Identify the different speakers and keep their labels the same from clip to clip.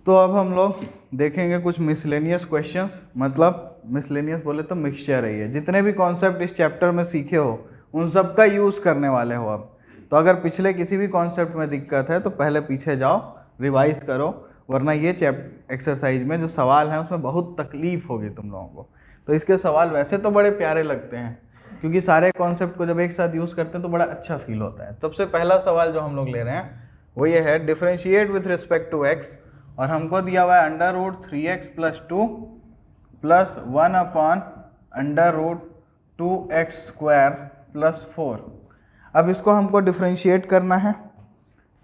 Speaker 1: तो अब हम लोग देखेंगे कुछ मिसलेनियस क्वेश्चंस, मतलब मिसलेनियस बोले तो मिक्सचर है ये, जितने भी कॉन्सेप्ट इस चैप्टर में सीखे हो उन सब का यूज़ करने वाले हो अब। तो अगर पिछले किसी भी कॉन्सेप्ट में दिक्कत है तो पहले पीछे जाओ, रिवाइज करो, वरना ये एक्सरसाइज में जो सवाल हैं उसमें बहुत तकलीफ होगी तुम लोगों को। तो इसके सवाल वैसे तो बड़े प्यारे लगते हैं क्योंकि सारे कॉन्सेप्ट को जब एक साथ यूज़ करते हैं तो बड़ा अच्छा फील होता है। सबसे पहला सवाल जो हम लोग ले रहे हैं वो ये है, differentiate with respect to X, और हमको दिया हुआ है अंडर रूट 3x + 2 + 1/√2x² + 4। अब इसको हमको डिफ्रेंशिएट करना है,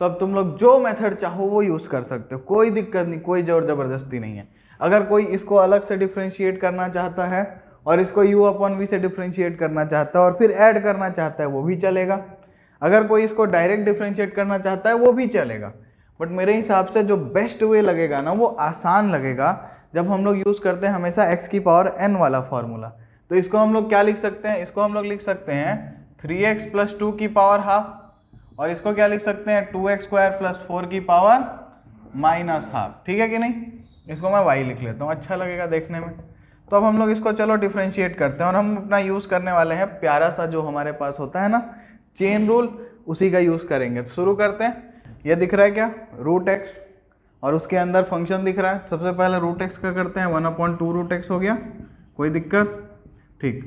Speaker 1: तो अब तुम लोग जो मेथड चाहो वो यूज़ कर सकते हो, कोई दिक्कत नहीं, कोई जोर ज़बरदस्ती नहीं है। अगर कोई इसको अलग से डिफ्रेंशिएट करना चाहता है और इसको u/v से डिफ्रेंशिएट करना चाहता है और फिर ऐड करना चाहता है वो भी चलेगा। अगर कोई इसको डायरेक्ट डिफ्रेंशिएट करना चाहता है वो भी चलेगा। बट मेरे हिसाब से जो बेस्ट वे लगेगा ना, वो आसान लगेगा जब हम लोग यूज़ करते हैं हमेशा x⁴n वाला फॉर्मूला। तो इसको हम लोग क्या लिख सकते हैं, इसको हम लोग लिख सकते हैं 3x + 2 की पावर हाफ, और इसको क्या लिख सकते हैं 2x² + 4 की पावर -½ ठीक है कि नहीं। इसको मैं y लिख लेता हूँ, अच्छा लगेगा देखने में। तो अब हम लोग इसको चलो डिफ्रेंशिएट करते हैं, और हम अपना यूज़ करने वाले हैं प्यारा सा जो हमारे पास होता है ना चेन रूल, उसी का यूज़ करेंगे। तो शुरू करते हैं। ये दिख रहा है क्या, √x, और उसके अंदर फंक्शन दिख रहा है। सबसे पहले √x का करते हैं, 1/2√x हो गया, कोई दिक्कत ठीक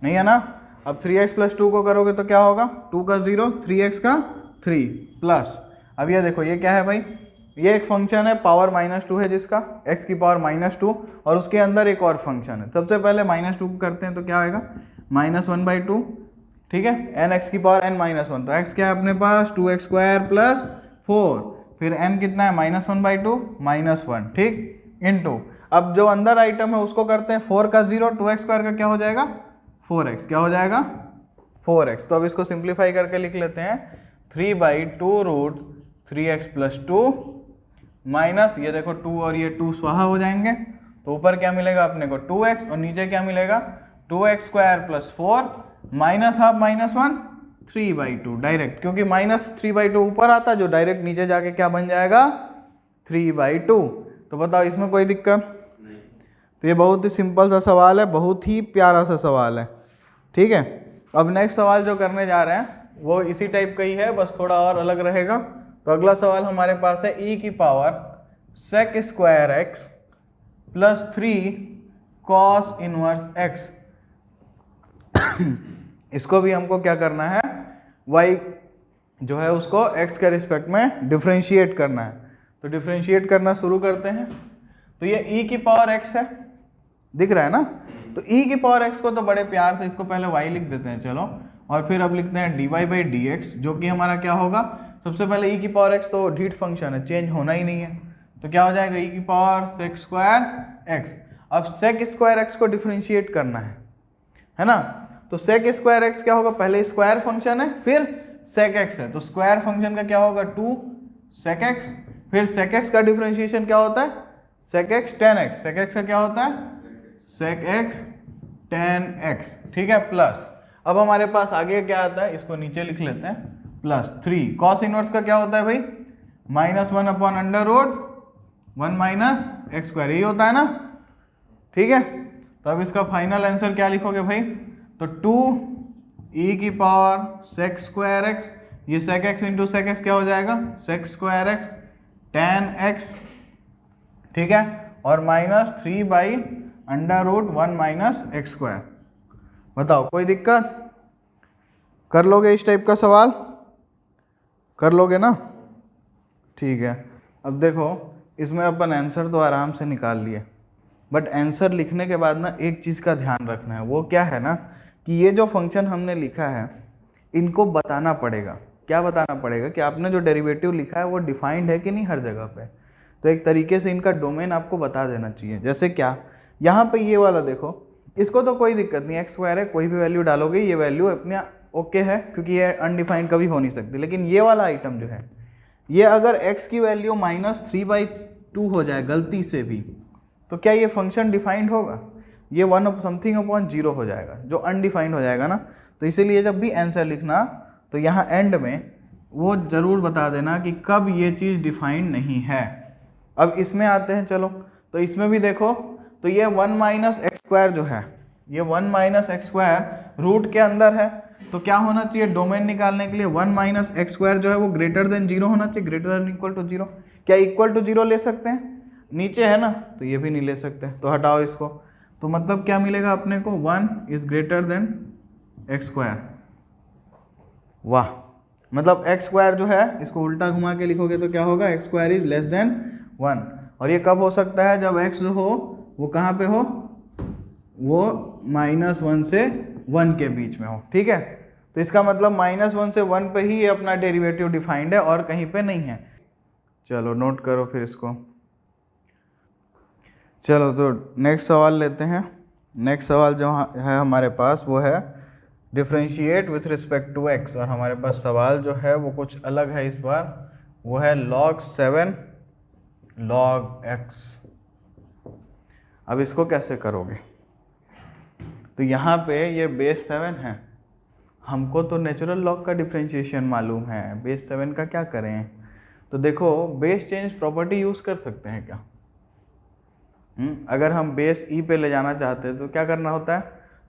Speaker 1: नहीं है ना। अब 3x + 2 को करोगे तो क्या होगा, 2 का 0, 3x का 3 प्लस, अब ये देखो ये क्या है भाई, ये एक फंक्शन है पावर -2 है जिसका x की पावर -2, और उसके अंदर एक और फंक्शन है। सबसे पहले -2 को करते हैं तो क्या आएगा, -1/2 ठीक है, n(x की पावर n-1), तो x क्या है अपने पास 2x² + 4, फिर n कितना है -1/2 -1 ठीक, इनटू अब जो अंदर आइटम है उसको करते हैं 4 का 0, 2x² का क्या हो जाएगा 4x, क्या हो जाएगा 4x। तो अब इसको सिंप्लीफाई करके लिख लेते हैं 3/2√3x + 2 माइनस, ये देखो 2 और ये 2 स्वाहा हो जाएंगे, तो ऊपर क्या मिलेगा अपने को 2x, और नीचे क्या मिलेगा 2x² + 4 -½ -1 3/2 डायरेक्ट, क्योंकि -3/2 ऊपर आता जो डायरेक्ट नीचे जाके क्या बन जाएगा 3/2। तो बताओ इसमें कोई दिक्कत नहीं। तो ये बहुत ही सिंपल सा सवाल है, बहुत ही प्यारा सा सवाल है, ठीक है। अब नेक्स्ट सवाल जो करने जा रहे हैं वो इसी टाइप का ही है, बस थोड़ा और अलग रहेगा। तो अगला सवाल हमारे पास है e⁻sec² x + 3 cos −1x। इसको भी हमको क्या करना है, y जो है उसको x के रिस्पेक्ट में डिफ्रेंशिएट करना है। तो डिफ्रेंशिएट करना शुरू करते हैं। तो ये e⁻x है, दिख रहा है ना। तो e⁻x को तो बड़े प्यार से इसको पहले y लिख देते हैं चलो, और फिर अब लिखते हैं dy/dx, जो कि हमारा क्या होगा, सबसे पहले e⁻x तो ढीठ फंक्शन है, चेंज होना ही नहीं है, तो क्या हो जाएगा e⁻sec²x। अब sec²x को डिफ्रेंशिएट करना है ना। तो sec²x क्या होगा, पहले स्क्वायर फंक्शन है फिर sec(x) है, तो स्क्वायर फंक्शन का क्या होगा 2 sec(x), फिर sec(x) का डिफ्रेंशिएशन क्या होता है sec(x tan x), sec(x) का क्या होता है sec(x tan x), ठीक है, प्लस अब हमारे पास आगे क्या आता है, इसको नीचे लिख लेते हैं, +3 cos इनवर्स का क्या होता है भाई -1/√1 - x², यही होता है ना, ठीक है। तो अब इसका फाइनल आंसर क्या लिखोगे भाई, तो 2e⁻sec²x, ये sec(x) × sec(x) क्या हो जाएगा sec²x tan x, ठीक है, और -3/√1 - x²। बताओ कोई दिक्कत, कर लोगे इस टाइप का सवाल, कर लोगे ना, ठीक है। अब देखो इसमें अपन आंसर तो आराम से निकाल लिए, बट आंसर लिखने के बाद ना एक चीज़ का ध्यान रखना है, वो क्या है ना कि ये जो फंक्शन हमने लिखा है इनको बताना पड़ेगा। क्या बताना पड़ेगा कि आपने जो डेरिवेटिव लिखा है वो डिफाइंड है कि नहीं हर जगह पे। तो एक तरीके से इनका डोमेन आपको बता देना चाहिए। जैसे क्या, यहाँ पे ये वाला देखो, इसको तो कोई दिक्कत नहीं, x² है, कोई भी वैल्यू डालोगे ये वैल्यू अपने ओके है, क्योंकि ये अनडिफाइंड कभी हो नहीं सकती। लेकिन ये वाला आइटम जो है, ये अगर x की वैल्यू -3/2 हो जाए गलती से भी, तो क्या ये फंक्शन डिफाइंड होगा, ये 1/something/0 हो जाएगा, जो अनडिफाइंड हो जाएगा ना। तो इसीलिए जब भी आंसर लिखना तो यहाँ एंड में वो ज़रूर बता देना कि कब ये चीज़ डिफाइंड नहीं है, अब इसमें आते हैं, चलो तो इसमें भी देखो, तो ये 1 माइनस एक्स स्क्वायर जो है, ये 1 माइनस एक्स स्क्वायर रूट के अंदर है, तो क्या होना चाहिए, डोमेन निकालने के लिए 1 माइनस एक्स स्क्वायर जो है वो ग्रेटर देन 0 होना चाहिए, ग्रेटर देन इक्वल टू 0। क्या इक्वल टू 0 ले सकते हैं, नीचे है ना, तो ये भी नहीं ले सकते, तो हटाओ इसको। तो मतलब क्या मिलेगा अपने को, 1 is greater than x square. वाह, मतलब एक्स स्क्वायर जो है इसको उल्टा घुमा के लिखोगे तो क्या होगा, x square is less than 1। और ये कब हो सकता है, जब एक्स जो हो वो कहाँ पे हो, वो -1 से 1 के बीच में हो, ठीक है। तो इसका मतलब -1 से 1 पे ही ये अपना डेरिवेटिव डिफाइंड है और कहीं पे नहीं है। चलो नोट करो फिर इसको। चलो तो नेक्स्ट सवाल लेते हैं। नेक्स्ट सवाल जो है हमारे पास वो है differentiate with respect to X, और हमारे पास सवाल जो है वो कुछ अलग है इस बार, वो है log 7 log x। अब इसको कैसे करोगे, तो यहाँ पे ये बेस 7 है, हमको तो नेचुरल लॉग का डिफरेंशिएशन मालूम है, बेस 7 का क्या करें। तो देखो बेस चेंज प्रॉपर्टी यूज़ कर सकते हैं क्या, अगर हम बेस ई पे ले जाना चाहते हैं तो क्या करना होता है,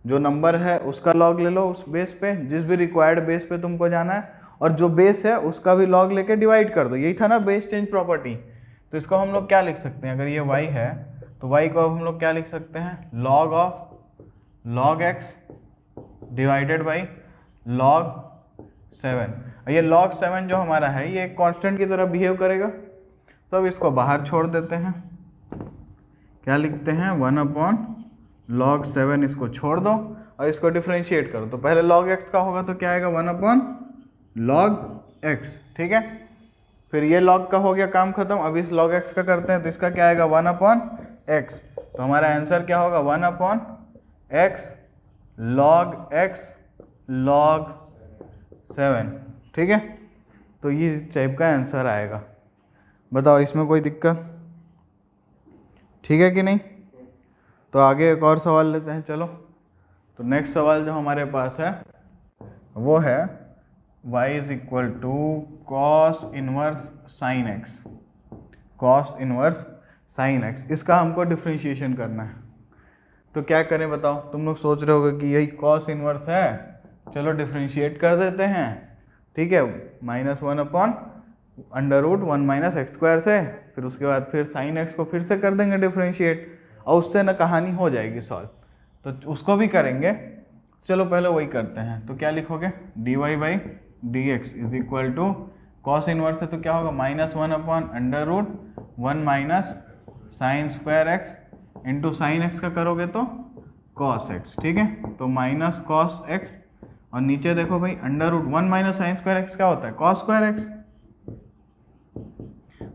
Speaker 1: जो नंबर है उसका लॉग ले लो उस बेस पे, जिस भी रिक्वायर्ड बेस पे तुमको जाना है, और जो बेस है उसका भी लॉग लेके डिवाइड कर दो, यही था ना बेस चेंज प्रॉपर्टी। तो इसको हम लोग क्या लिख सकते हैं, अगर ये y है तो y को अब हम लोग क्या लिख सकते हैं, log of log x divided by log 7। ये log 7 जो हमारा है ये एक कांस्टेंट की तरह बिहेव करेगा, तो अब इसको बाहर छोड़ देते हैं, क्या लिखते हैं 1/log 7, इसको छोड़ दो और इसको डिफरेंशिएट करो। तो पहले log x का होगा तो क्या आएगा 1/log x, ठीक है। फिर ये log का हो गया, काम खत्म। अब इस log x का करते हैं तो इसका क्या आएगा 1/x। तो हमारा आंसर क्या होगा 1/x log x log 7, ठीक है। तो ये टाइप का आंसर आएगा। बताओ इसमें कोई दिक्कत, ठीक है कि नहीं। तो आगे एक और सवाल लेते हैं, चलो। तो नेक्स्ट सवाल जो हमारे पास है वो है y is equal to cos inverse sine X, cos inverse sine X, इसका हमको डिफ्रेंशिएशन करना है। तो क्या करें बताओ, तुम लोग सोच रहे होगे कि यही कॉस इनवर्स है, चलो डिफ्रेंशिएट कर देते हैं, ठीक है, -1/√1 माइनस एक्स स्क्वायर से, फिर उसके बाद फिर साइन एक्स को फिर से कर देंगे डिफ्रेंशिएट, और उससे ना कहानी हो जाएगी सॉल्व, तो उसको भी करेंगे। चलो पहले वही करते हैं। तो क्या लिखोगे, dy/dx is equal to cos inverse है तो क्या होगा -1/√1 minus sine square X into sine x का करोगे तो कॉस एक्स, ठीक है। तो माइनस कॉस एक्स, और नीचे देखो भाई √1 माइनस साइन स्क्वायर एक्स क्या होता है, कॉस स्क्वायर एक्स।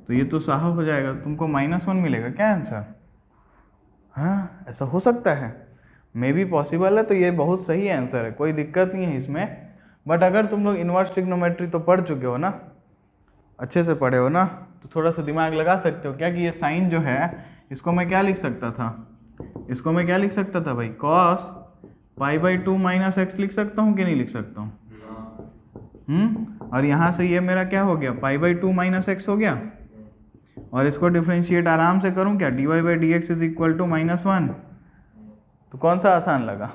Speaker 1: तो ये तो साफ हो जाएगा, तुमको -1 मिलेगा क्या आंसर। हाँ ऐसा हो सकता है, मे भी पॉसिबल है, तो ये बहुत सही आंसर है, कोई दिक्कत नहीं है इसमें। बट अगर तुम लोग इन्वर्स ट्रिग्नोमेट्री तो पढ़ चुके हो ना, अच्छे से पढ़े हो ना, तो थोड़ा सा दिमाग लगा सकते हो क्या कि ये साइन जो है इसको मैं क्या लिख सकता था, इसको मैं क्या लिख सकता था भाई, cos π/2 माइनस एक्स लिख सकता हूँ कि नहीं लिख सकता हूँ। और यहाँ से ये मेरा क्या हो गया, π/2 माइनस एक्स हो गया, और इसको डिफ्रेंशिएट आराम से करूँ क्या, dy/dx इज इक्वल टू -1। तो कौन सा आसान लगा,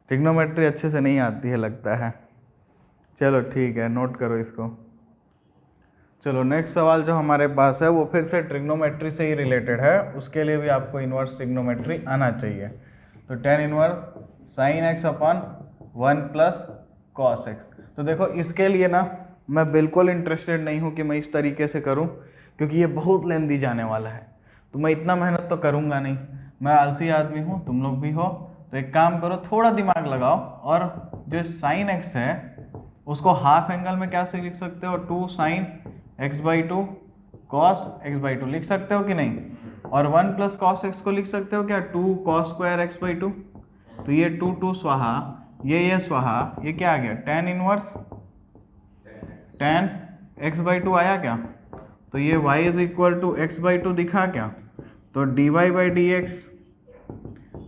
Speaker 1: ट्रिग्नोमेट्री अच्छे से नहीं आती है लगता है। चलो ठीक है, नोट करो इसको। चलो नेक्स्ट सवाल जो हमारे पास है वो फिर से ट्रिग्नोमेट्री से ही रिलेटेड है, उसके लिए भी आपको इन्वर्स ट्रिग्नोमेट्री आना चाहिए। तो tan inverse sine x upon 1 plus cos x. तो देखो इसके लिए ना मैं बिल्कुल इंटरेस्टेड नहीं हूँ कि मैं इस तरीके से करूँ, क्योंकि ये बहुत लेंदी जाने वाला है, तो मैं इतना मेहनत तो करूँगा नहीं, मैं आलसी आदमी हूँ, तुम लोग भी हो। तो एक काम करो, थोड़ा दिमाग लगाओ, और जो साइन एक्स है उसको हाफ एंगल में क्या से लिख सकते हो, 2 sin x/2 cos x/2 लिख सकते हो कि नहीं, और 1 प्लस कॉस एक्स को लिख सकते हो क्या, 2 cos स्क्वायर x/2। तो ये 2 स्वाहा, ये स्वाहा, ये क्या आ गया, tan इनवर्स tan x/2 आया क्या। तो ये y is equal to x/2 दिखा क्या, तो dy/dx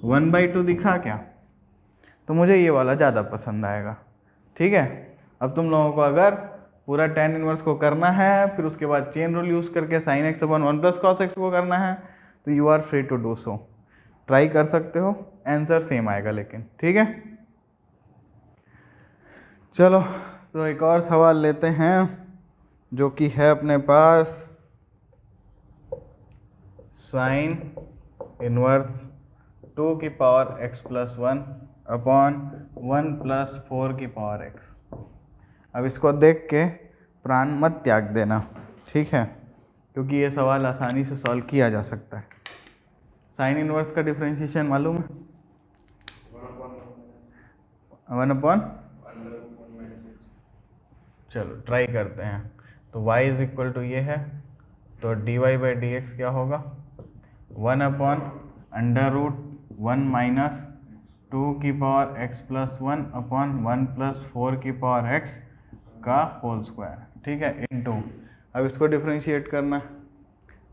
Speaker 1: 1/2 दिखा क्या। तो मुझे ये वाला ज़्यादा पसंद आएगा, ठीक है। अब तुम लोगों को अगर पूरा tan इनवर्स को करना है, फिर उसके बाद चेन रूल यूज़ करके sin x अपन 1 + cos x को करना है, तो you are free to do so, try कर सकते हो, आंसर सेम आएगा लेकिन, ठीक है। चलो तो एक और सवाल लेते हैं जो कि है अपने पास sin इनवर्स 2 की पावर x + 1 अपॉन 1 + 4 की पावर x। अब इसको देख के प्राण मत त्याग देना, ठीक है, क्योंकि ये सवाल आसानी से सॉल्व किया जा सकता है। साइन इनवर्स का डिफरेंशिएशन मालूम है? 1/, चलो ट्राई करते हैं। तो y = ये है, तो dy/dx क्या होगा? 1/√1 - 2 की पावर x + 1 अपॉन 1 + 4 की पावर x का होल स्क्वायर, ठीक है, इनटू, अब इसको डिफरेंशिएट करना है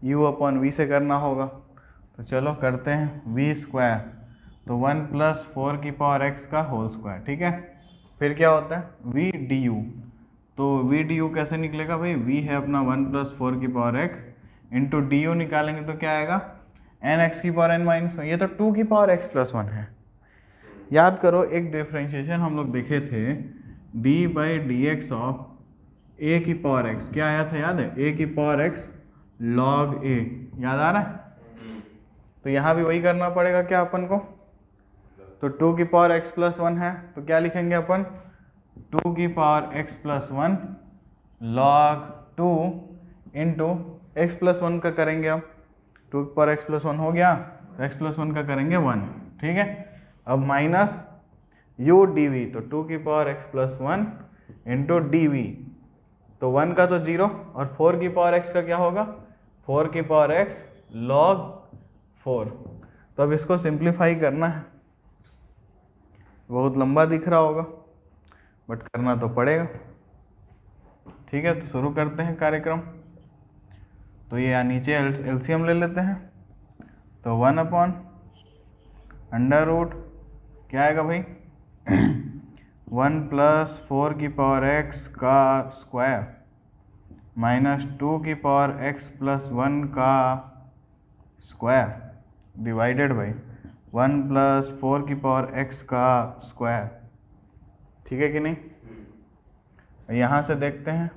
Speaker 1: u/v से करना होगा, तो चलो करते हैं v², तो 1 + 4 की पावर x का होल स्क्वायर, ठीक है। फिर क्या होता है v du, तो v du कैसे निकलेगा भाई? v है अपना 1 + 4 की पावर x इंटू du निकालेंगे तो क्या आएगा? n x की पावर n-1, ये तो 2 की पावर x + 1 है। याद करो एक डिफरेंशिएशन हम लोग देखे थे, d/dx ऑफ a की पावर x, क्या आया था याद है? a की पावर x log a, याद आ रहा है? तो यहाँ भी वही करना पड़ेगा क्या अपन को? तो 2 की पावर x + 1 है, तो क्या लिखेंगे अपन? 2 की power x + 1 log 2 into x + 1 का करेंगे, अब 2 की पावर x + 1 हो गया, तो x + 1 का करेंगे 1, ठीक है। अब माइनस u dv, तो 2 की पावर x + 1 इंटू dv, तो 1 का तो 0 और 4 की पावर x का क्या होगा? 4 की पावर x log 4। तो अब इसको सिंप्लीफाई करना है, बहुत लंबा दिख रहा होगा बट करना तो पड़ेगा, ठीक है। तो शुरू करते हैं कार्यक्रम। तो ये यहाँ नीचे एलसीएम ले लेते हैं, तो 1/√, क्या आएगा भाई? 1 + 4 की पावर x का स्क्वायर माइनस 2 की पावर x + 1 का स्क्वायर डिवाइडेड बाई 1 + 4 की पावर x का स्क्वायर, ठीक है कि नहीं। यहाँ से देखते हैं,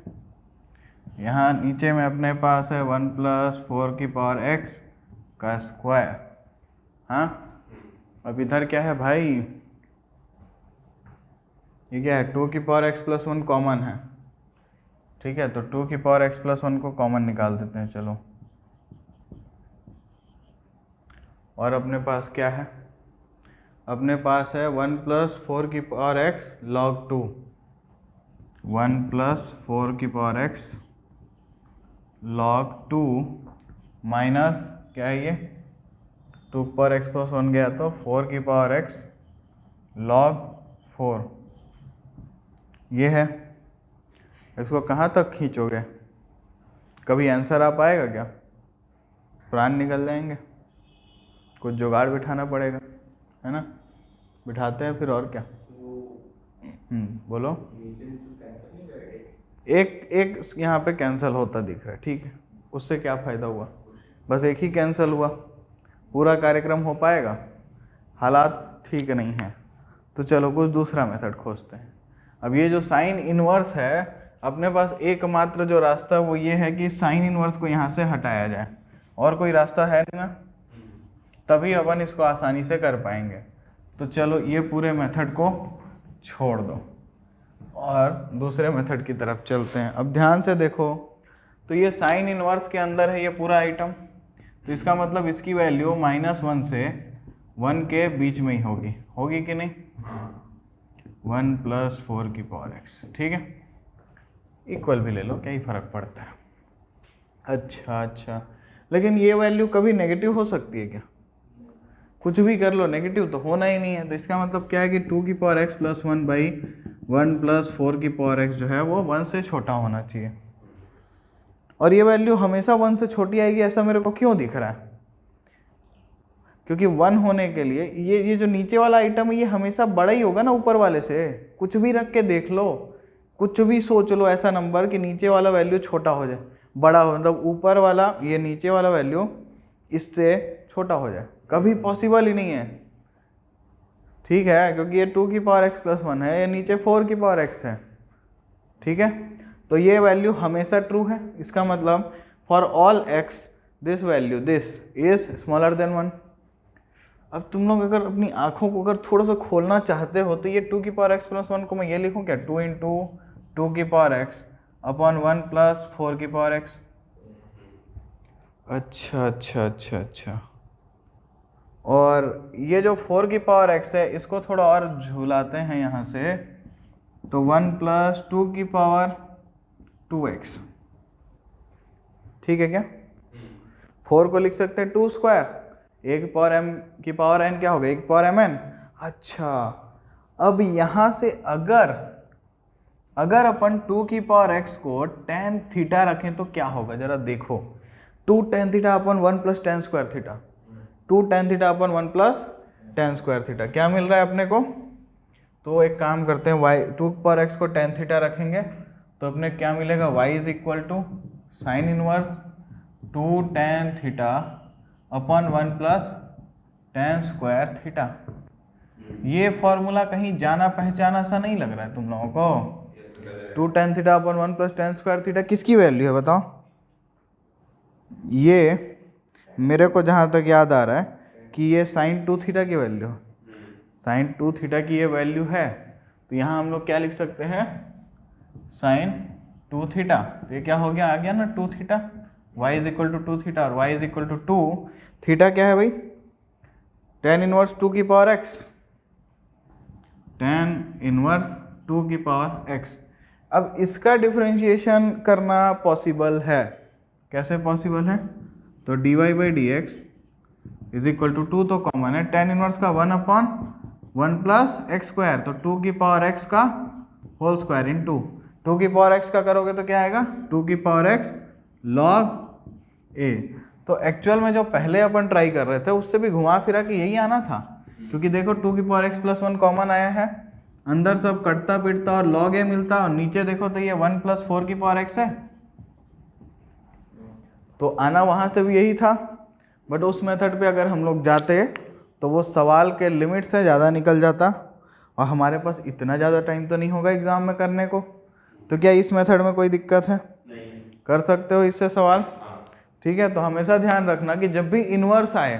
Speaker 1: यहाँ नीचे में अपने पास है 1 + 4 की पावर x का स्क्वायर, हाँ। अब इधर क्या है भाई? ये क्या है? 2 की पावर x + 1 कॉमन है, ठीक है, तो 2 की पावर x + 1 को कॉमन निकाल देते हैं, चलो। और अपने पास क्या है? अपने पास है 1 + 4 की पावर x log 2, 1 + 4 की पावर x log 2 माइनस क्या है ये? 2 की पावर x + 1 गया तो 4 की पावर x log 4, ये है। इसको कहाँ तक खींचोगे? कभी आंसर आ पाएगा क्या? प्राण निकल जाएंगे, कुछ जुगाड़ बिठाना पड़ेगा, है ना। बिठाते हैं फिर, और क्या। बोलो। एक यहाँ पे कैंसिल होता दिख रहा है, ठीक है, उससे क्या फ़ायदा हुआ? बस एक ही कैंसिल हुआ, पूरा कार्यक्रम हो पाएगा? हालात ठीक नहीं है, तो चलो कुछ दूसरा मेथड खोजते हैं। अब ये जो साइन इनवर्स है, अपने पास एकमात्र जो रास्ता वो ये है कि साइन इनवर्स को यहाँ से हटाया जाए, और कोई रास्ता है नहीं ना, तभी अपन इसको आसानी से कर पाएंगे। तो चलो ये पूरे मेथड को छोड़ दो और दूसरे मेथड की तरफ चलते हैं। अब ध्यान से देखो, तो ये साइन इनवर्स के अंदर है ये पूरा आइटम, तो इसका मतलब इसकी वैल्यू -1 से 1 के बीच में ही होगी कि नहीं? 1 + 4 की पावर x, ठीक है, इक्वल भी ले लो, क्या ही फर्क पड़ता है। अच्छा, लेकिन ये वैल्यू कभी नेगेटिव हो सकती है क्या? कुछ भी कर लो, नेगेटिव तो होना ही नहीं है। तो इसका मतलब क्या है कि 2 की पावर x + 1 बाई 1 + 4 की पावर x जो है वो 1 से छोटा होना चाहिए, और ये वैल्यू हमेशा 1 से छोटी आएगी, ऐसा मेरे को क्यों दिख रहा है? क्योंकि 1 होने के लिए ये जो नीचे वाला आइटम है ये हमेशा बड़ा ही होगा ना ऊपर वाले से, कुछ भी रख के देख लो, कुछ भी सोच लो ऐसा नंबर कि नीचे वाला वैल्यू छोटा हो जाए, बड़ा हो, मतलब ऊपर वाला ये नीचे वाला वैल्यू इससे छोटा हो जाए, कभी पॉसिबल ही नहीं है। ठीक है, क्योंकि ये 2 की पावर x प्लस 1 है, ये नीचे 4 की पावर x है। ठीक है, तो ये वैल्यू हमेशा ट्रू है। इसका मतलब for all x this value this is smaller than 1। अब तुम लोग अगर अपनी आंखों को अगर थोड़ा सा खोलना चाहते हो तो ये 2 की पावर x प्लस 1 को मैं ये लिखूं क्या, 2 इंटू 2 की पावर x अपॉन 1 प्लस 4 की पावर x। अच्छा अच्छा अच्छा अच्छा, और ये जो 4 की पावर x है इसको थोड़ा और झूलाते हैं यहाँ से, तो 1 प्लस 2 की पावर 2x। ठीक है क्या, 4 को लिख सकते हैं 2 स्क्वायर, 1 पावर m की पावर n क्या होगा, 1 पावर mn। अच्छा, अब यहाँ से अगर अपन 2 की पावर x को tan थीटा रखें तो क्या होगा, जरा देखो। 2 tan थीटा अपन 1 plus tan square theta, 2 tan theta अपन 1 प्लस tan स्क्वायर थीटा, क्या मिल रहा है अपने को। तो एक काम करते हैं, y 2 की पावर x को tan थीटा रखेंगे तो अपने क्या मिलेगा, y is equal to sine inverse 2 tan theta upon 1 plus tan square theta. ये फॉर्मूला कहीं जाना पहचाना सा नहीं लग रहा है तुम लोगों को। 2 tan theta upon 1 plus tan square theta किसकी वैल्यू है बताओ। ये मेरे को जहाँ तक याद आ रहा है कि ये साइन 2 थीटा की वैल्यू है, साइन 2 थीटा की ये वैल्यू है। तो यहाँ हम लोग क्या लिख सकते हैं, साइन 2 थीटा, तो ये क्या हो गया, आ गया ना 2 theta, y is equal to 2 theta, और y is equal to 2 theta क्या है भाई, tan इनवर्स 2 की पावर x, tan इनवर्स 2 की पावर x। अब इसका डिफरेंशिएशन करना पॉसिबल है, कैसे पॉसिबल है, तो dy by D x is equal to 2 तो कॉमन है, tan इनवर्स का 1 अपॉन 1 प्लस एक्स स्क्वायर, तो 2 की पावर x का होल स्क्वायर इन 2 की पावर x का करोगे तो क्या आएगा, 2 की पावर x log a। तो एक्चुअल में जो पहले अपन ट्राई कर रहे थे उससे भी घुमा फिरा के यही आना था, क्योंकि देखो 2 की पावर x प्लस 1 कॉमन आया है, अंदर सब कटता पिटता और log a मिलता, और नीचे देखो तो ये 1 प्लस 4 की पावर x है, तो आना वहाँ से भी यही था। बट उस मेथड पे अगर हम लोग जाते तो वो सवाल के लिमिट से ज़्यादा निकल जाता, और हमारे पास इतना ज़्यादा टाइम तो नहीं होगा एग्ज़ाम में करने को। तो क्या इस मेथड में कोई दिक्कत है, नहीं कर सकते हो इससे सवाल। ठीक है, तो हमेशा ध्यान रखना कि जब भी इन्वर्स आए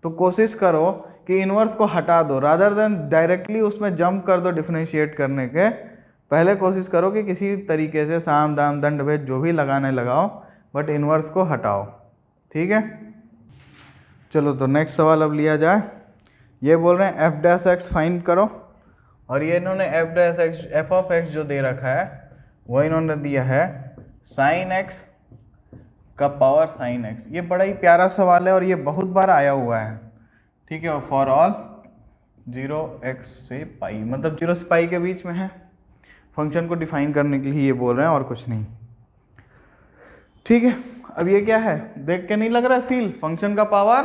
Speaker 1: तो कोशिश करो कि इन्वर्स को हटा दो, रादर देन डायरेक्टली उसमें जंप कर दो डिफरेंशिएट करने के पहले। कोशिश करो कि किसी तरीके से साम दाम दंड भेद जो भी लगाने लगाओ, बट इन्वर्स को हटाओ। ठीक है, चलो तो नेक्स्ट सवाल अब लिया जाए। ये बोल रहे हैं एफ डैश एक्स फाइंड करो, और ये इन्होंने F dash x F of x जो दे रखा है वो इन्होंने दिया है साइन एक्स का पावर साइन एक्स। ये बड़ा ही प्यारा सवाल है और ये बहुत बार आया हुआ है। ठीक है, और फॉर ऑल 0x से पाई, मतलब 0 से पाई के बीच में है, फंक्शन को डिफाइन करने के लिए ये बोल रहे हैं और कुछ नहीं। ठीक है, अब ये क्या है, देख के नहीं लग रहा है फील, फंक्शन का पावर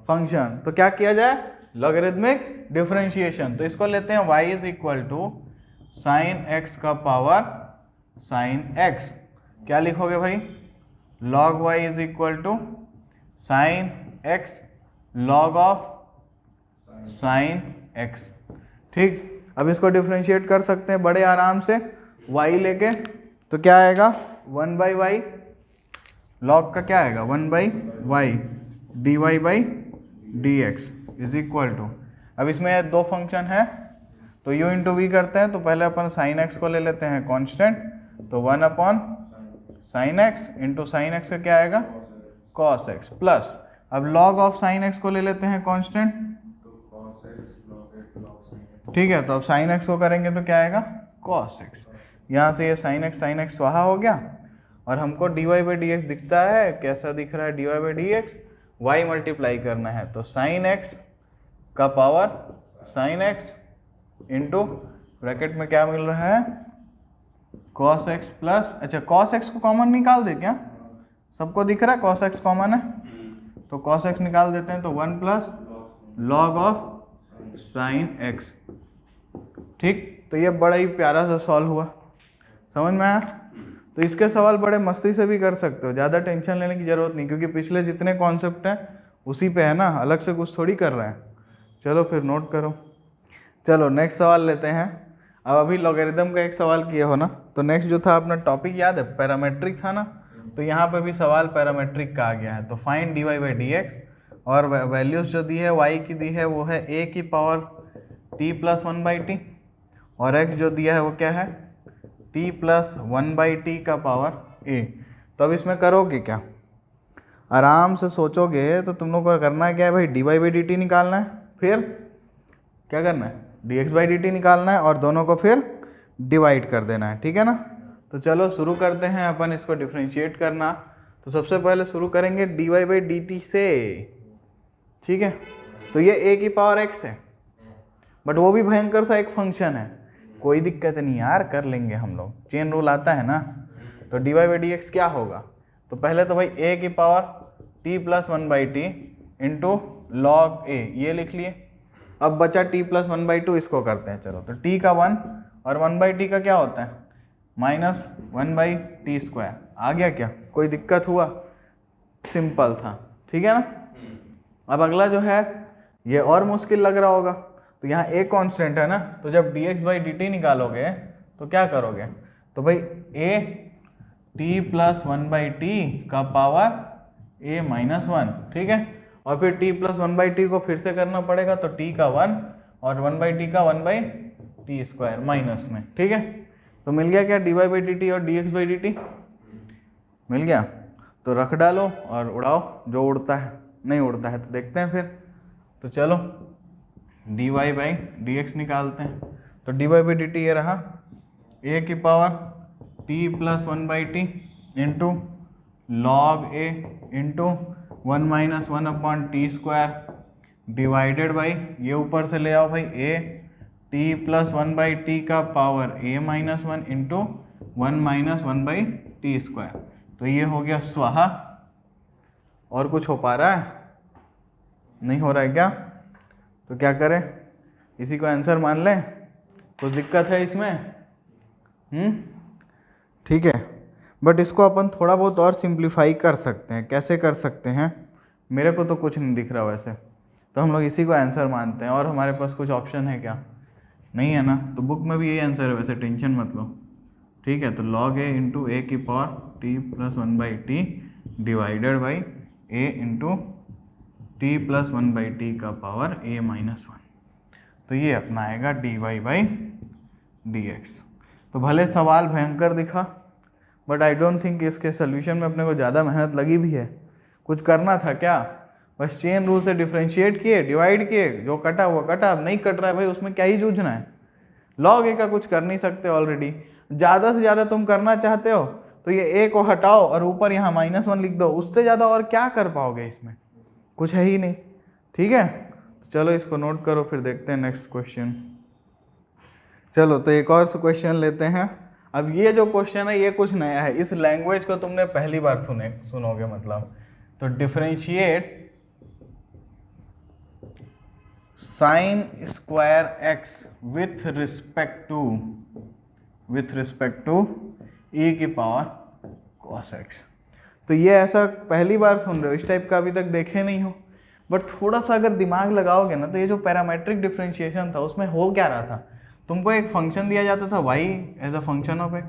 Speaker 1: फंक्शन, तो क्या किया जाए, लॉगरिथमिक डिफरेंशिएशन। तो इसको लेते हैं y is equal to sine x का पावर साइन एक्स। क्या लिखोगे भाई, log y is equal to sine x log of sine x. ठीक, अब इसको डिफरेंशिएट कर सकते हैं बड़े आराम से y लेके, तो क्या आएगा 1 बाई वाई, log का क्या आएगा 1 by y d y by D x is equal to, अब इसमें दो फंक्शन है तो u इंटू वी करते हैं, तो पहले अपन साइन एक्स को ले लेते हैं कांस्टेंट, तो 1 upon sine x into sine x का क्या आएगा कॉस एक्स, प्लस अब log ऑफ साइन एक्स को ले लेते हैं कांस्टेंट। ठीक है, तो अब साइन एक्स को करेंगे तो क्या आएगा कॉस एक्स, यहाँ से ये साइन एक्स स्वाहा हो गया, और हमको d y by D x दिखता है, कैसा दिख रहा है d y by D x, y multiply करना है, तो साइन एक्स का power sine x into bracket में क्या मिल रहा है कॉस एक्स प्लस, अच्छा कॉस एक्स को कॉमन निकाल दे, क्या सबको दिख रहा है कॉस एक्स कॉमन है, तो कॉस एक्स निकाल देते हैं, तो 1 plus log of sine x. ठीक, तो ये बड़ा ही प्यारा सा सॉल्व हुआ। समझ में आया? तो इसके सवाल बड़े मस्ती से भी कर सकते हो, ज़्यादा टेंशन लेने की ज़रूरत नहीं, क्योंकि पिछले जितने कॉन्सेप्ट हैं उसी पे है ना, अलग से कुछ थोड़ी कर रहे हैं। चलो फिर नोट करो। चलो नेक्स्ट सवाल लेते हैं। अब अभी लॉगरिदम का एक सवाल किए हो ना, तो नेक्स्ट जो था अपना टॉपिक याद है, पैरामेट्रिक था ना, तो यहाँ पे भी सवाल पैरामेट्रिक का आ गया है। तो find dy by D x, और वैल्यूज जो दी है y की दी है वो है a की पावर t प्लस 1/t, और x जो दिया है वो क्या है t प्लस 1/t का पावर a। तो अब इसमें करोगे क्या, आराम से सोचोगे तो तुम लोग को करना क्या है भाई, dy बाई डी टी निकालना है, फिर क्या करना है dx बाई डी टी निकालना है, और दोनों को फिर डिवाइड कर देना है, ठीक है ना। तो चलो शुरू करते हैं अपन इसको डिफ्रेंशिएट करना। तो सबसे पहले शुरू करेंगे dy बाई डी टी से, ठीक है। तो ये a की पावर x है, बट वो भी भयंकर सा एक फंक्शन है, कोई दिक्कत नहीं यार, कर लेंगे हम लोग, चेन रूल आता है ना। तो dy बाई डी एक्स क्या होगा, तो पहले तो भाई a की power t plus 1/t into log a, ये लिख लिए। अब बचा t प्लस 1/2, इसको करते हैं। चलो तो t का 1 और 1/t का क्या होता है माइनस 1/t²। आ गया क्या, कोई दिक्कत हुआ, सिंपल था, ठीक है ना। अब अगला जो है ये और मुश्किल लग रहा होगा। तो यहाँ a कांस्टेंट है ना, तो जब dx बाई डी टी निकालोगे तो क्या करोगे, तो भाई a t प्लस 1/t का पावर a माइनस 1, ठीक है। और फिर t प्लस 1/t को फिर से करना पड़ेगा, तो t का 1 और 1/t का 1/t² माइनस में, ठीक है। तो मिल गया क्या dy बाई डी टी और dx बाई डी टी मिल गया। तो रख डालो और उड़ाओ, जो उड़ता है, नहीं उड़ता है तो देखते हैं फिर। तो चलो dy बाई डी एक्स निकालते हैं। तो dy बाई डी टी ये रहा a की power t plus 1/t into log a into 1 minus 1/t² divided by, ये ऊपर से ले आओ भाई, a t प्लस 1/t का power a minus 1 into 1 minus 1/t²। तो ये हो गया स्वाहा। और कुछ हो पा रहा है, नहीं हो रहा है क्या, तो क्या करें, इसी को आंसर मान लें, कुछ दिक्कत है इसमें, ठीक है। बट इसको अपन थोड़ा बहुत और सिंप्लीफाई कर सकते हैं। कैसे कर सकते हैं, मेरे को तो कुछ नहीं दिख रहा वैसे, तो हम लोग इसी को आंसर मानते हैं। और हमारे पास कुछ ऑप्शन है क्या, नहीं है ना, तो बुक में भी यही आंसर है वैसे, टेंशन मत लो, ठीक है। तो log a इंटू ए की power t plus 1/t divided by a into t plus 1/t का पावर a माइनस 1। तो ये अपना आएगा dy बाई डी एक्स। तो भले सवाल भयंकर दिखा, बट आई डोंट थिंक इसके सोल्यूशन में अपने को ज़्यादा मेहनत लगी भी है। कुछ करना था क्या, बस चेन रूल से डिफ्रेंशिएट किए, डिवाइड किए, जो कटा वो कटा, अब नहीं कट रहा है भाई, उसमें क्या ही जूझना है। log a का कुछ कर नहीं सकते ऑलरेडी, ज़्यादा से ज़्यादा तुम करना चाहते हो तो ये a को हटाओ और ऊपर यहाँ -1 लिख दो, उससे ज़्यादा और क्या कर पाओगे, इसमें कुछ है ही नहीं, ठीक है। तो चलो इसको नोट करो, फिर देखते हैं नेक्स्ट क्वेश्चन। चलो तो एक और क्वेश्चन लेते हैं। अब ये जो क्वेश्चन है ये कुछ नया है, इस लैंग्वेज को तुमने पहली बार सुनोगे मतलब। तो differentiate sine square x with respect to e की पावर cos x। तो ये ऐसा पहली बार सुन रहे हो, इस टाइप का अभी तक देखे नहीं हो। बट थोड़ा सा अगर दिमाग लगाओगे ना, तो ये जो पैरामेट्रिक डिफरेंशिएशन था उसमें हो क्या रहा था, तुमको एक फंक्शन दिया जाता था y as a function of x,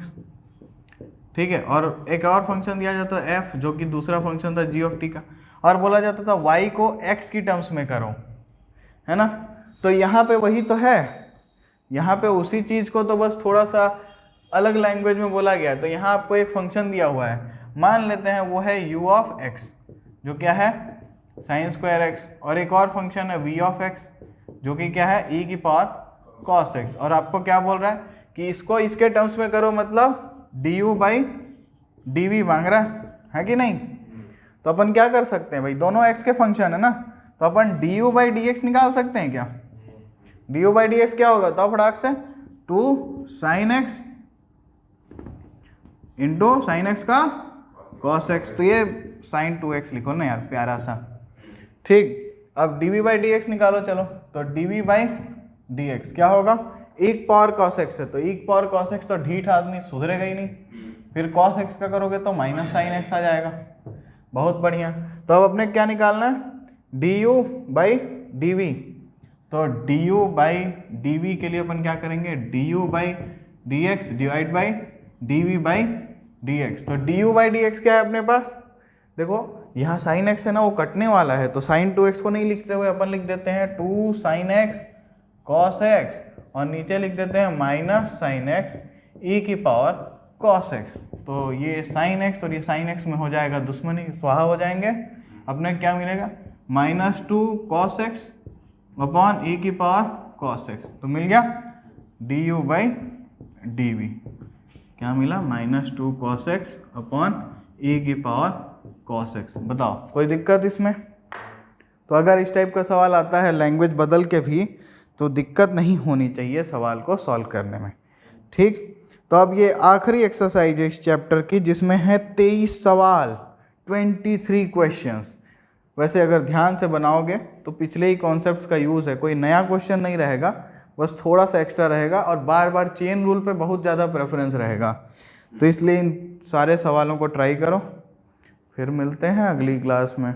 Speaker 1: ठीक है, और एक और फंक्शन दिया जाता है f जो कि दूसरा फंक्शन था g ऑफ t का, और बोला जाता था y को x की टर्म्स में करो, है ना। तो यहाँ पे वही तो है, यहाँ पे उसी चीज़ को तो बस थोड़ा सा अलग लैंग्वेज में बोला गया है। तो यहाँ आपको एक फंक्शन दिया हुआ है, मान लेते हैं वो है u ऑफ x, जो क्या है साइन स्क्वायर x, और एक और फंक्शन है v ऑफ x जो कि क्या है e की पावर cos x। और आपको क्या बोल रहा है कि इसको इसके टर्म्स में करो, मतलब du बाई dv मांग रहा है कि नहीं। तो अपन क्या कर सकते हैं भाई, दोनों x के फंक्शन है ना, तो अपन du बाई dx निकाल सकते हैं क्या। du बाई dx क्या होगा, तो फटाक से 2 sine x into sine x का cos x, तो ये साइन 2x लिखो ना यार, प्यारा सा, ठीक। अब dv बाई dx निकालो, चलो तो dv बाई dx क्या होगा, एक पावर cos x है तो एक पावर cos x तो ढीठ आदमी सुधरेगा ही नहीं, फिर cos x का करोगे तो माइनस साइन x आ जाएगा। बहुत बढ़िया। तो अब अपने क्या निकालना है, du बाई dv। तो du बाई dv के लिए अपन क्या करेंगे, du by dx divide by dv by dx। तो du बाई dx क्या है अपने पास, देखो यहाँ साइन x है ना, वो कटने वाला है, तो साइन 2x को नहीं लिखते हुए अपन लिख देते हैं 2 साइन x cos x, और नीचे लिख देते हैं माइनस साइन x e की पावर cos x। तो ये साइन x और ये साइन x में हो जाएगा दुश्मनी, स्वाहा हो जाएंगे। अपने क्या मिलेगा, -2 cos x अपॉन e की पावर cos x। तो मिल गया du बाई dv, क्या मिला, -2 cos x अपॉन e की पावर cos x। बताओ कोई दिक्कत इसमें? तो अगर इस टाइप का सवाल आता है लैंग्वेज बदल के भी, तो दिक्कत नहीं होनी चाहिए सवाल को सॉल्व करने में, ठीक। तो अब ये आखिरी एक्सरसाइज है इस चैप्टर की, जिसमें है 23 सवाल, 23 क्वेश्चंस। वैसे अगर ध्यान से बनाओगे तो पिछले ही कॉन्सेप्ट्स का यूज़ है, कोई नया क्वेश्चन नहीं रहेगा, बस थोड़ा सा एक्स्ट्रा रहेगा, और बार बार चेन रूल पे बहुत ज़्यादा प्रेफरेंस रहेगा। तो इसलिए इन सारे सवालों को ट्राई करो। फिर मिलते हैं अगली क्लास में।